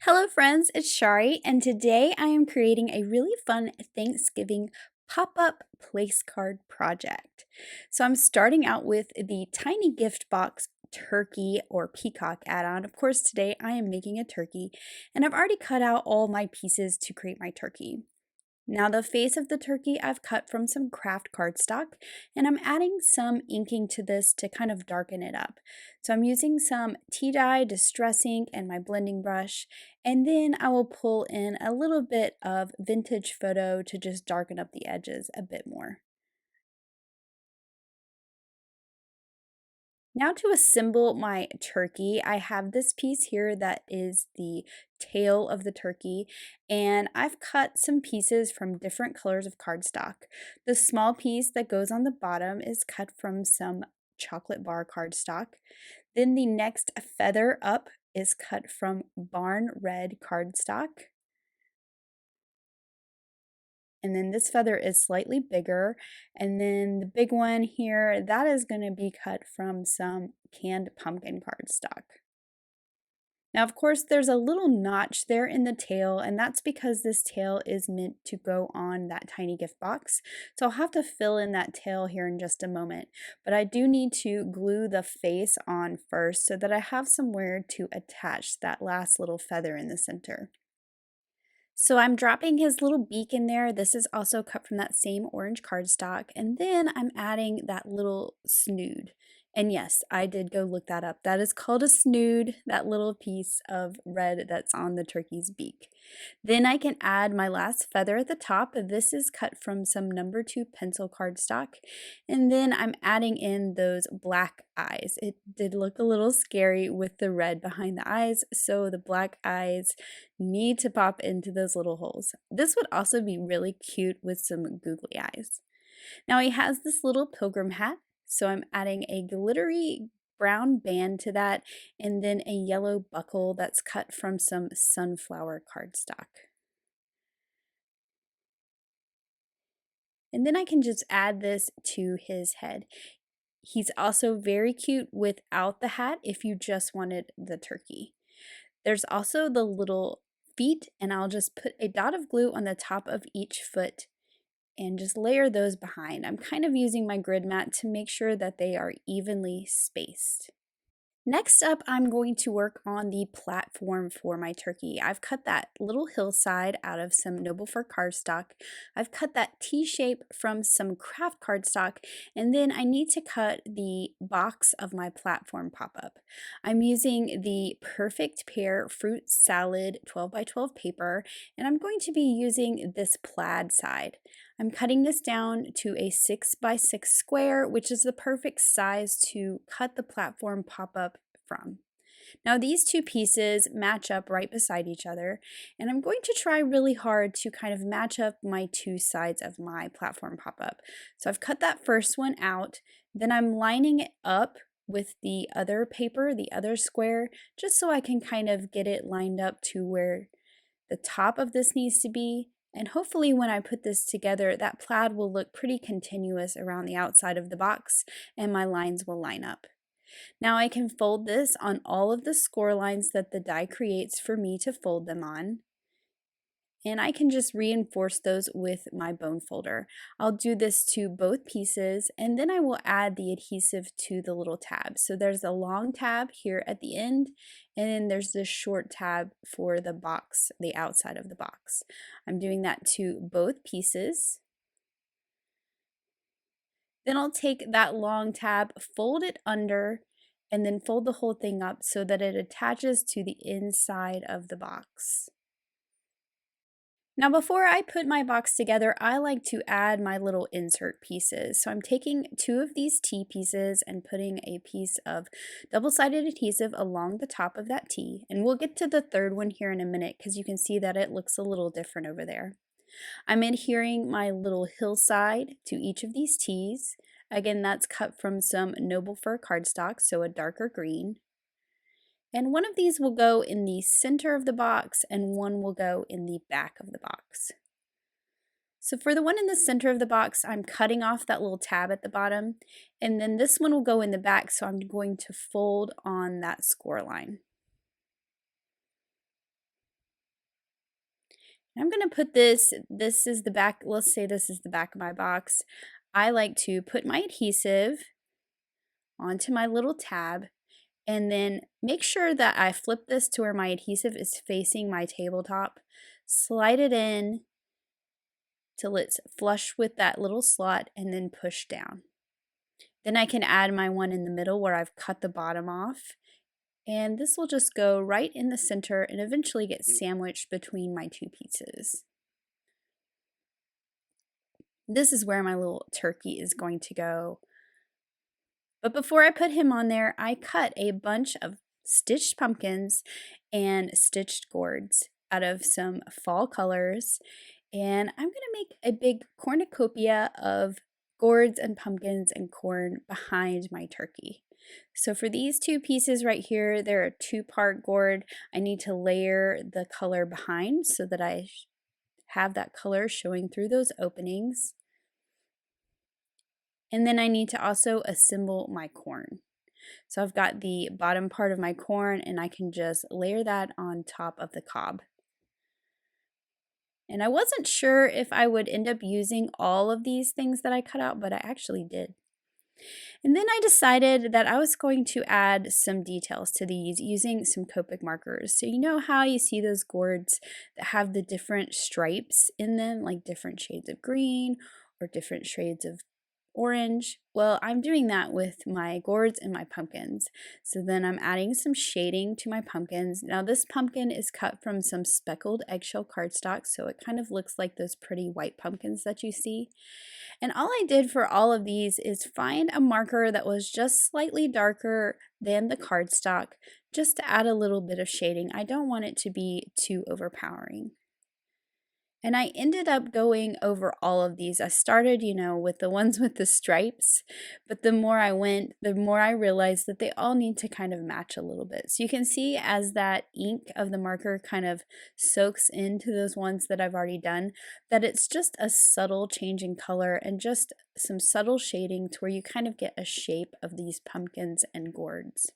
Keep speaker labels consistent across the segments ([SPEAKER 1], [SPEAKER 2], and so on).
[SPEAKER 1] Hello friends, it's Shari, and today I am creating a really fun Thanksgiving pop-up place card project. So I'm starting out with the Tiny Gift Box turkey or peacock add-on. Of course, today I am making a turkey, and I've already cut out all my pieces to create my turkey. Now the face of the turkey I've cut from some craft cardstock, and I'm adding some inking to this to kind of darken it up. So I'm using some tea dye, distress ink, and my blending brush, and then I will pull in a little bit of vintage photo to just darken up the edges a bit more. Now to assemble my turkey, I have this piece here that is the tail of the turkey, and I've cut some pieces from different colors of cardstock. The small piece that goes on the bottom is cut from some chocolate bar cardstock. Then the next feather up is cut from barn red cardstock. And then this feather is slightly bigger. And then the big one here, that is going to be cut from some canned pumpkin cardstock. Now, of course, there's a little notch there in the tail, and that's because this tail is meant to go on that tiny gift box. So I'll have to fill in that tail here in just a moment. But I do need to glue the face on first so that I have somewhere to attach that last little feather in the center. So I'm dropping his little beak in there. This is also cut from that same orange cardstock. And then I'm adding that little snood. And yes, I did go look that up. That is called a snood, that little piece of red that's on the turkey's beak. Then I can add my last feather at the top. This is cut from some number 2 pencil cardstock. And then I'm adding in those black eyes. It did look a little scary with the red behind the eyes, so the black eyes need to pop into those little holes. This would also be really cute with some googly eyes. Now he has this little pilgrim hat, so I'm adding a glittery brown band to that and then a yellow buckle that's cut from some sunflower cardstock. And then I can just add this to his head. He's also very cute without the hat if you just wanted the turkey. There's also the little feet, and I'll just put a dot of glue on the top of each foot and just layer those behind. I'm kind of using my grid mat to make sure that they are evenly spaced. Next up, I'm going to work on the platform for my turkey. I've cut that little hillside out of some Noble Fir cardstock. I've cut that T-shape from some craft cardstock, and then I need to cut the box of my platform pop-up. I'm using the Perfect Pear Fruit Salad 12 by 12 paper, and I'm going to be using this plaid side. I'm cutting this down to a 6 by 6 square, which is the perfect size to cut the platform pop-up from. Now these two pieces match up right beside each other, and I'm going to try really hard to kind of match up my two sides of my platform pop-up. So I've cut that first one out, then I'm lining it up with the other paper, the other square, just so I can kind of get it lined up to where the top of this needs to be. And hopefully when I put this together, that plaid will look pretty continuous around the outside of the box and my lines will line up. Now I can fold this on all of the score lines that the die creates for me to fold them on. And I can just reinforce those with my bone folder. I'll do this to both pieces, and then I will add the adhesive to the little tab. So there's a long tab here at the end, and then there's this short tab for the box, the outside of the box. I'm doing that to both pieces. Then I'll take that long tab, fold it under, and then fold the whole thing up so that it attaches to the inside of the box. Now before I put my box together, I like to add my little insert pieces. So I'm taking 2 of these T pieces and putting a piece of double-sided adhesive along the top of that T. And we'll get to the third one here in a minute because you can see that it looks a little different over there. I'm adhering my little hillside to each of these T's. Again, that's cut from some Noble Fir cardstock, so a darker green. And one of these will go in the center of the box and one will go in the back of the box. So for the one in the center of the box, I'm cutting off that little tab at the bottom, and then this one will go in the back, so I'm going to fold on that score line. I'm going to put this is the back, let's say this is the back of my box. I like to put my adhesive onto my little tab and then make sure that I flip this to where my adhesive is facing my tabletop. Slide it in till it's flush with that little slot and then push down. Then I can add my one in the middle where I've cut the bottom off. And this will just go right in the center and eventually get sandwiched between my two pieces. This is where my little turkey is going to go. But before I put him on there, I cut a bunch of stitched pumpkins and stitched gourds out of some fall colors. And I'm going to make a big cornucopia of gourds and pumpkins and corn behind my turkey. So for these two pieces right here, they're a 2-part gourd. I need to layer the color behind so that I have that color showing through those openings. And then I need to also assemble my corn. So I've got the bottom part of my corn and I can just layer that on top of the cob. And I wasn't sure if I would end up using all of these things that I cut out, but I actually did. And then I decided that I was going to add some details to these using some Copic markers. So you know how you see those gourds that have the different stripes in them, like different shades of green or different shades of orange? Well, I'm doing that with my gourds and my pumpkins. So then I'm adding some shading to my pumpkins. Now this pumpkin is cut from some speckled eggshell cardstock, so it kind of looks like those pretty white pumpkins that you see. And all I did for all of these is find a marker that was just slightly darker than the cardstock, just to add a little bit of shading. I don't want it to be too overpowering. And I ended up going over all of these. I started, with the ones with the stripes, but the more I went, the more I realized that they all need to kind of match a little bit. So you can see as that ink of the marker kind of soaks into those ones that I've already done, that it's just a subtle change in color and just some subtle shading to where you kind of get a shape of these pumpkins and gourds.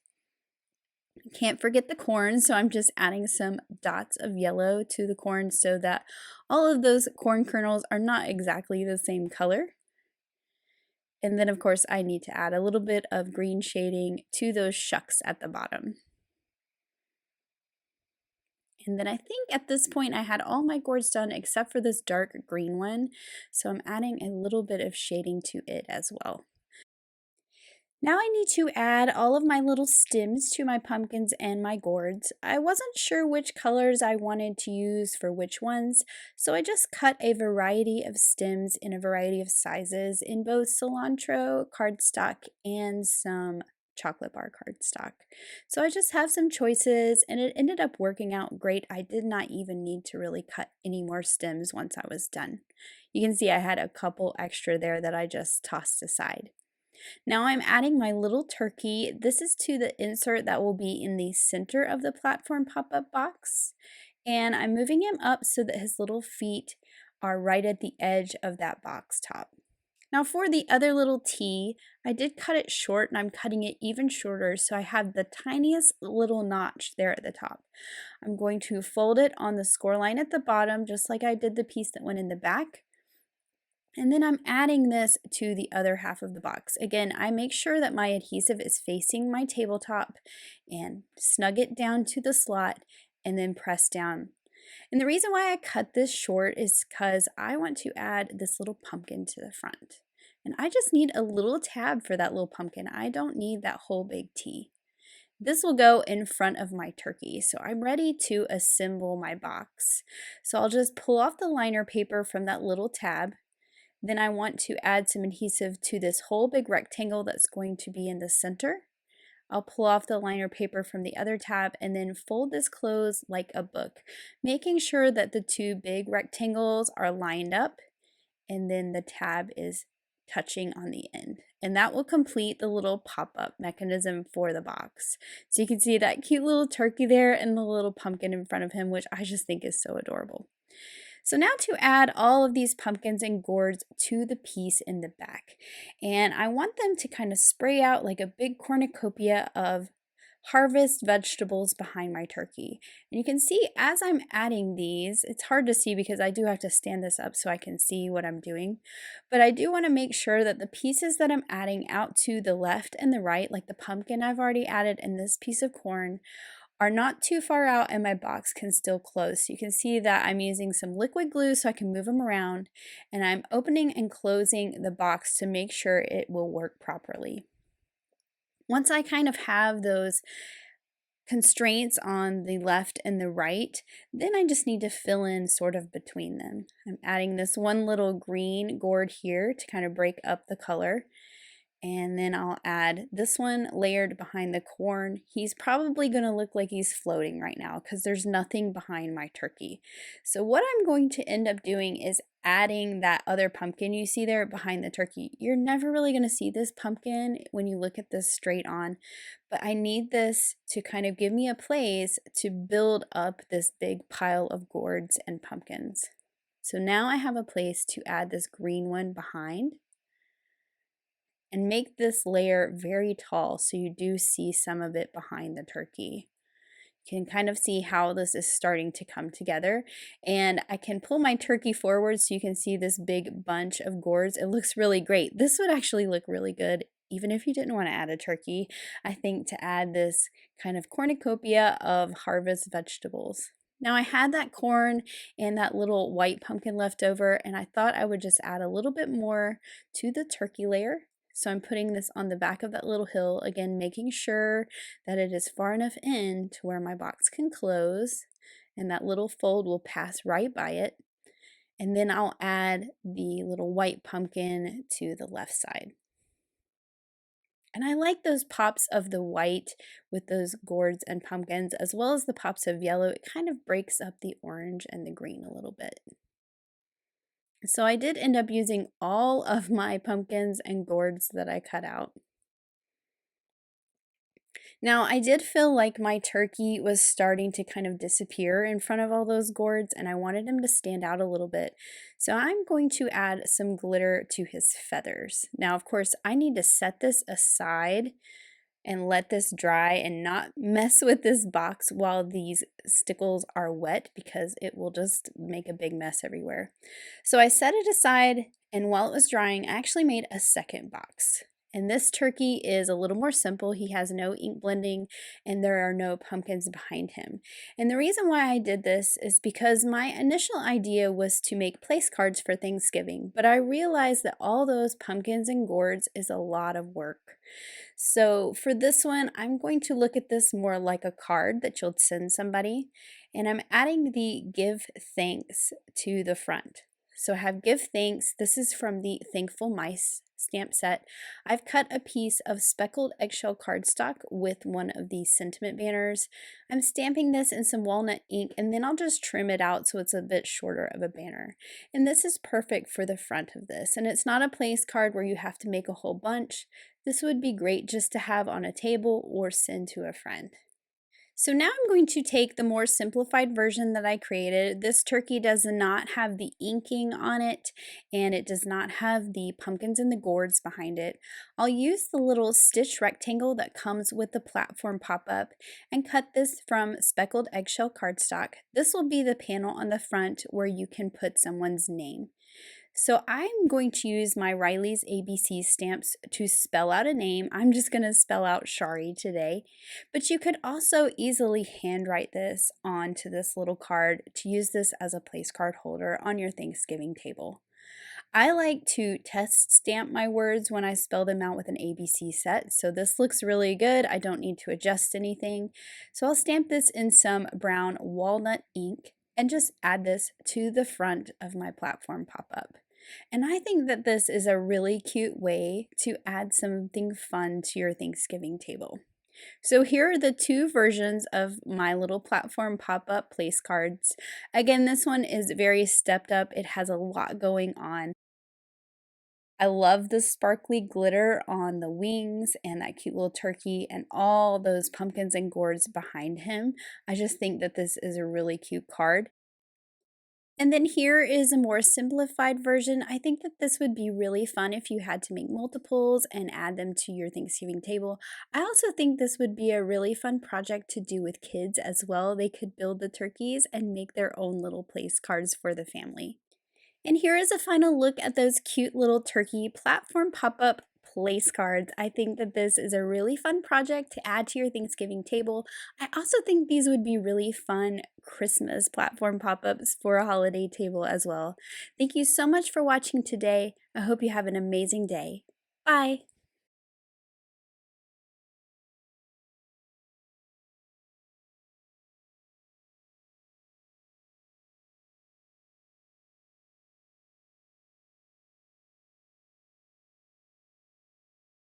[SPEAKER 1] Can't forget the corn, so I'm just adding some dots of yellow to the corn so that all of those corn kernels are not exactly the same color. And then of course I need to add a little bit of green shading to those shucks at the bottom. And then I think at this point I had all my gourds done except for this dark green one, so I'm adding a little bit of shading to it as well. Now I need to add all of my little stems to my pumpkins and my gourds. I wasn't sure which colors I wanted to use for which ones, so I just cut a variety of stems in a variety of sizes in both cilantro cardstock and some chocolate bar cardstock. So I just have some choices and it ended up working out great. I did not even need to really cut any more stems once I was done. You can see I had a couple extra there that I just tossed aside. Now I'm adding my little turkey. This is to the insert that will be in the center of the platform pop-up box. And I'm moving him up so that his little feet are right at the edge of that box top. Now for the other little T, I did cut it short and I'm cutting it even shorter so I have the tiniest little notch there at the top. I'm going to fold it on the score line at the bottom just like I did the piece that went in the back. And then I'm adding this to the other half of the box. Again, I make sure that my adhesive is facing my tabletop and snug it down to the slot and then press down. And the reason why I cut this short is because I want to add this little pumpkin to the front. And I just need a little tab for that little pumpkin. I don't need that whole big T. This will go in front of my turkey, so I'm ready to assemble my box. So I'll just pull off the liner paper from that little tab. Then I want to add some adhesive to this whole big rectangle that's going to be in the center. I'll pull off the liner paper from the other tab and then fold this closed like a book, making sure that the two big rectangles are lined up and then the tab is touching on the end. And that will complete the little pop-up mechanism for the box. So you can see that cute little turkey there and the little pumpkin in front of him, which I just think is so adorable. So now to add all of these pumpkins and gourds to the piece in the back. And I want them to kind of spray out like a big cornucopia of harvest vegetables behind my turkey. And you can see as I'm adding these, it's hard to see because I do have to stand this up so I can see what I'm doing. But I do want to make sure that the pieces that I'm adding out to the left and the right, like the pumpkin I've already added and this piece of corn, are not too far out and my box can still close. So you can see that I'm using some liquid glue so I can move them around, and I'm opening and closing the box to make sure it will work properly. Once I kind of have those constraints on the left and the right, then I just need to fill in sort of between them. I'm adding this one little green gourd here to kind of break up the color. And then I'll add this one layered behind the corn. He's probably going to look like he's floating right now because there's nothing behind my turkey. So what I'm going to end up doing is adding that other pumpkin you see there behind the turkey. You're never really going to see this pumpkin when you look at this straight on, but I need this to kind of give me a place to build up this big pile of gourds and pumpkins. So now I have a place to add this green one behind, and make this layer very tall so you do see some of it behind the turkey. You can kind of see how this is starting to come together, and I can pull my turkey forward so you can see this big bunch of gourds. It looks really great. This would actually look really good even if you didn't want to add a turkey. I think to add this kind of cornucopia of harvest vegetables. Now I had that corn and that little white pumpkin left over, and I thought I would just add a little bit more to the turkey layer. So I'm putting this on the back of that little hill, again, making sure that it is far enough in to where my box can close, and that little fold will pass right by it. And then I'll add the little white pumpkin to the left side. And I like those pops of the white with those gourds and pumpkins, as well as the pops of yellow. It kind of breaks up the orange and the green a little bit. So I did end up using all of my pumpkins and gourds that I cut out. Now, I did feel like my turkey was starting to kind of disappear in front of all those gourds, and I wanted him to stand out a little bit. So I'm going to add some glitter to his feathers. Now, of course, I need to set this aside and let this dry and not mess with this box while these stickles are wet because it will just make a big mess everywhere. So I set it aside, and while it was drying, I actually made a second box. And this turkey is a little more simple. He has no ink blending and there are no pumpkins behind him. And the reason why I did this is because my initial idea was to make place cards for Thanksgiving, but I realized that all those pumpkins and gourds is a lot of work. So for this one, I'm going to look at this more like a card that you'll send somebody, and I'm adding the give thanks to the front. So I have give thanks. This is from the Thankful Mice stamp set. I've cut a piece of speckled eggshell cardstock with one of these sentiment banners. I'm stamping this in some walnut ink, and then I'll just trim it out so it's a bit shorter of a banner. And this is perfect for the front of this. And it's not a place card where you have to make a whole bunch. This would be great just to have on a table or send to a friend. So now I'm going to take the more simplified version that I created. This turkey does not have the inking on it, and it does not have the pumpkins and the gourds behind it. I'll use the little stitch rectangle that comes with the platform pop-up and cut this from speckled eggshell cardstock. This will be the panel on the front where you can put someone's name. So I'm going to use my Riley's ABC stamps to spell out a name. I'm just going to spell out Shari today, but you could also easily handwrite this onto this little card to use this as a place card holder on your Thanksgiving table. I like to test stamp my words when I spell them out with an ABC set, so this looks really good. I don't need to adjust anything. So I'll stamp this in some brown walnut ink and just add this to the front of my platform pop-up. And I think that this is a really cute way to add something fun to your Thanksgiving table. So here are the two versions of my little platform pop-up place cards. Again, this one is very stepped up. It has a lot going on. I love the sparkly glitter on the wings and that cute little turkey and all those pumpkins and gourds behind him. I just think that this is a really cute card. And then here is a more simplified version. I think that this would be really fun if you had to make multiples and add them to your Thanksgiving table. I also think this would be a really fun project to do with kids as well. They could build the turkeys and make their own little place cards for the family. And here is a final look at those cute little turkey platform pop-up place cards. I think that this is a really fun project to add to your Thanksgiving table. I also think these would be really fun Christmas platform pop-ups for a holiday table as well. Thank you so much for watching today. I hope you have an amazing day. Bye!